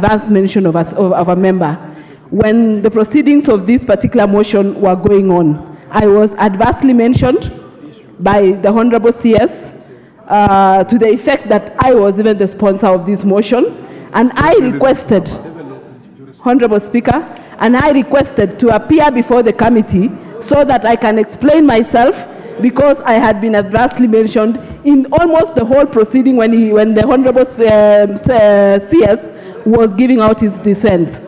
advance mention of a member. When the proceedings of this particular motion were going on, I was adversely mentioned by the Honorable CS to the effect that I was even the sponsor of this motion, and I requested, Honorable Speaker, and I requested to appear before the committee so that I can explain myself, because I had been adversely mentioned in almost the whole proceeding when the Honorable CS was giving out his defense.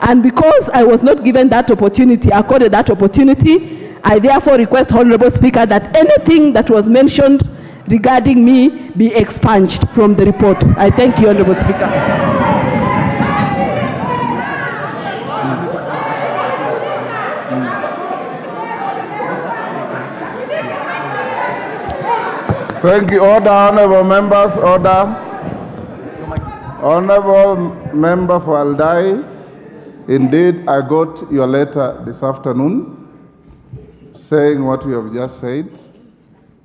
And because I was not given that opportunity, accorded that opportunity, I therefore request, Honorable Speaker, that anything that was mentioned regarding me be expunged from the report. I thank you, Honorable Speaker. Thank you. Order, honorable members, order. Honorable member for Aldai, indeed, I got your letter this afternoon saying what you have just said,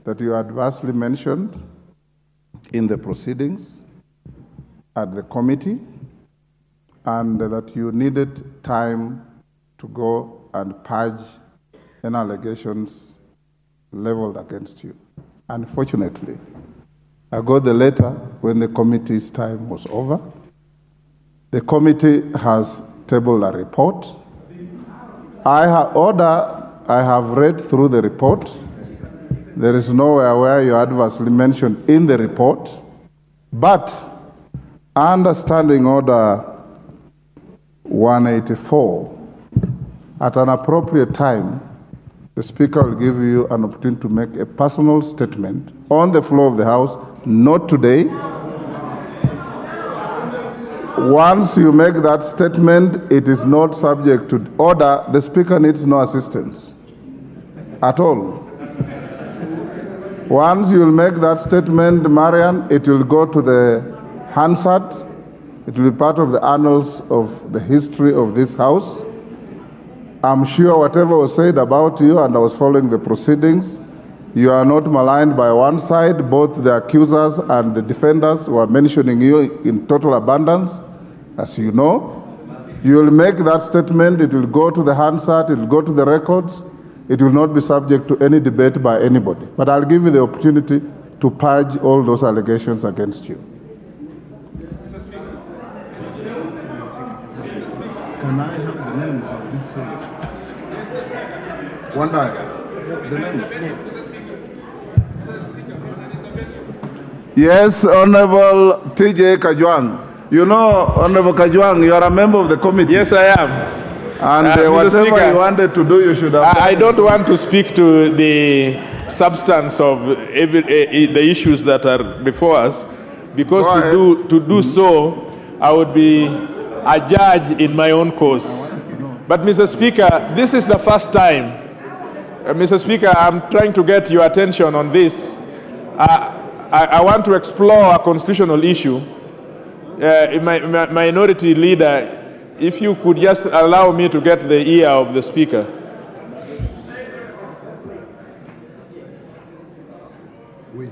that you adversely mentioned in the proceedings at the committee, and that you needed time to go and purge any allegations leveled against you. Unfortunately, I got the letter when the committee's time was over. The committee has tabled a report. I have read through the report. There is nowhere where you adversely mentioned in the report, but understanding order 184, at an appropriate time, the Speaker will give you an opportunity to make a personal statement on the floor of the House, not today. Once you make that statement, it is not subject to order. The Speaker needs no assistance at all. Once you will make that statement, Marian, it will go to the Hansard. It will be part of the annals of the history of this House. I'm sure whatever was said about you, and I was following the proceedings, you are not maligned by one side. Both the accusers and the defenders were mentioning you in total abundance, as you know. You will make that statement, it will go to the Hansard, it will go to the records. It will not be subject to any debate by anybody. But I'll give you the opportunity to purge all those allegations against you. Can I have the names of these things? One time. The names. Yes, Honorable TJ Kajwang. You know, Honorable Kajwang, you are a member of the committee. Yes, I am. And whatever Speaker, you wanted to do, you should have. I don't want to speak to the substance of the issues that are before us, because to do so, I would be a judge in my own cause. But Mr. Speaker, this is the first time. Mr. Speaker, I'm trying to get your attention on this. I want to explore a constitutional issue. My minority leader, if you could just allow me to get the ear of the Speaker. Wait.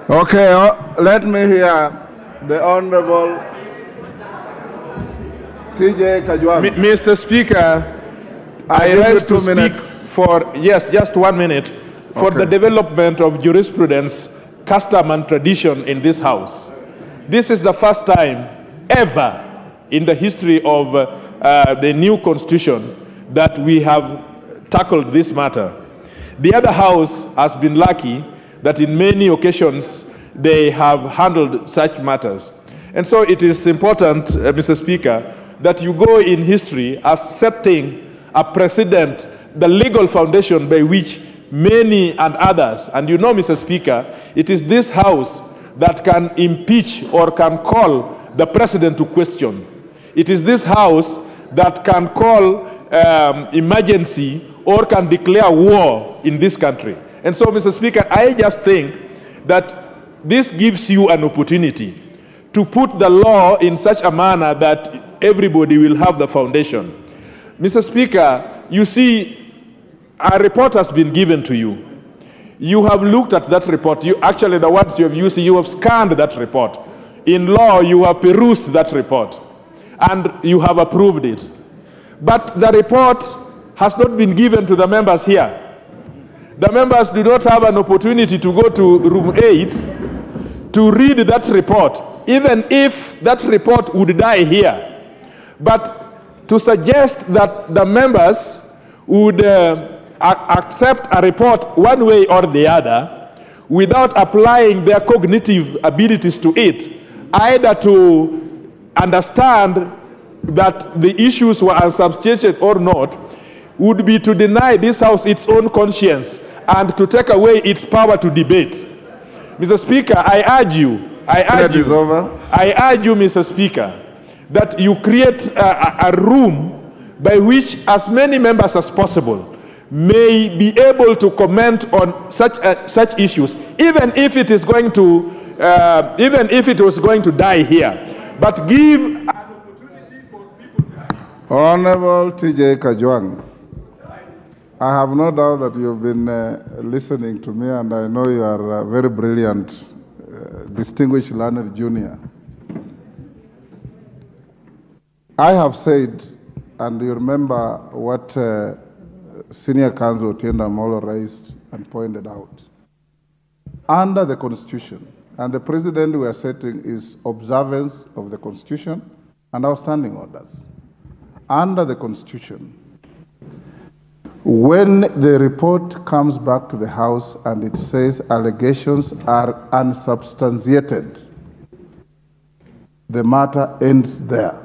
Okay, let me hear the Honorable TJ Kajwang. Mr. Speaker, I rise to speak for, yes, just 1 minute, for the development of jurisprudence, custom and tradition in this House. This is the first time ever in the history of the new Constitution that we have tackled this matter. The other House has been lucky that in many occasions they have handled such matters. And so it is important, Mr. Speaker, that you go in history as setting a precedent, the legal foundation by which many and others, and you know, Mr. Speaker, it is this House that can impeach or can call the president to question. It is this House that can call emergency or can declare war in this country. And so, Mr. Speaker, I just think that this gives you an opportunity to put the law in such a manner that everybody will have the foundation. Mr. Speaker, you see, a report has been given to you. You have looked at that report. Actually, the words you have used, you have scanned that report. In law, you have perused that report, and you have approved it. But the report has not been given to the members here. The members do not have an opportunity to go to room 8 to read that report, even if that report would die here. But to suggest that the members would accept a report one way or the other without applying their cognitive abilities to it, either to understand that the issues were unsubstantiated or not, would be to deny this House its own conscience and to take away its power to debate. Mr. Speaker, I urge you, Mr. Speaker, that you create a room by which as many members as possible may be able to comment on such issues, even if it is going to, even if it was going to die here, but give an opportunity for people to... Honorable T.J. Kajwang, I have no doubt that you've been listening to me, and I know you are a very brilliant, distinguished learned junior. I have said, and you remember what Senior Counsel Otienda Molo raised and pointed out. Under the Constitution, and the President we are setting is observance of the Constitution and our standing orders. Under the Constitution, when the report comes back to the House and it says allegations are unsubstantiated, the matter ends there.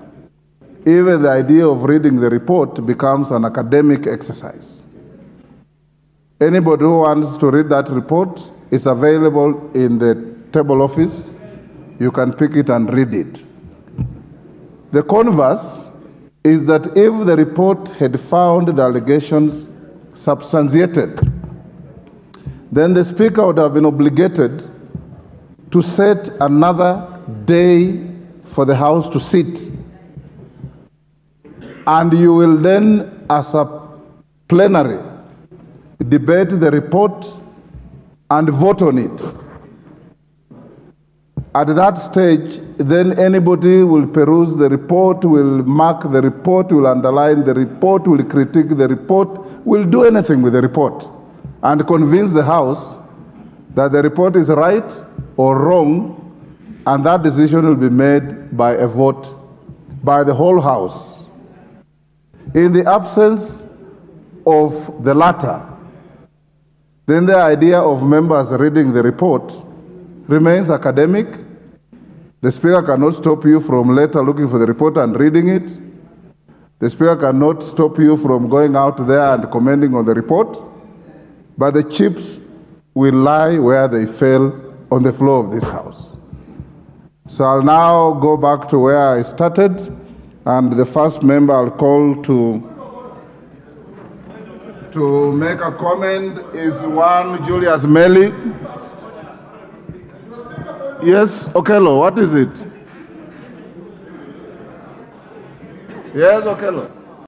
Even the idea of reading the report becomes an academic exercise. Anybody who wants to read that report is available in the table office. You can pick it and read it. The converse is that if the report had found the allegations substantiated, then the Speaker would have been obligated to set another day for the House to sit. And you will then, as a plenary, debate the report and vote on it. At that stage, then anybody will peruse the report, will mark the report, will underline the report, will critique the report, will do anything with the report, and convince the House that the report is right or wrong, and that decision will be made by a vote by the whole House. In the absence of the latter, then the idea of members reading the report remains academic. The Speaker cannot stop you from later looking for the report and reading it. The Speaker cannot stop you from going out there and commenting on the report. But the chips will lie where they fell on the floor of this House. So I'll now go back to where I started. And the first member I'll call to make a comment is one Julius Meli. Yes, Okello, what is it? Yes, Okello.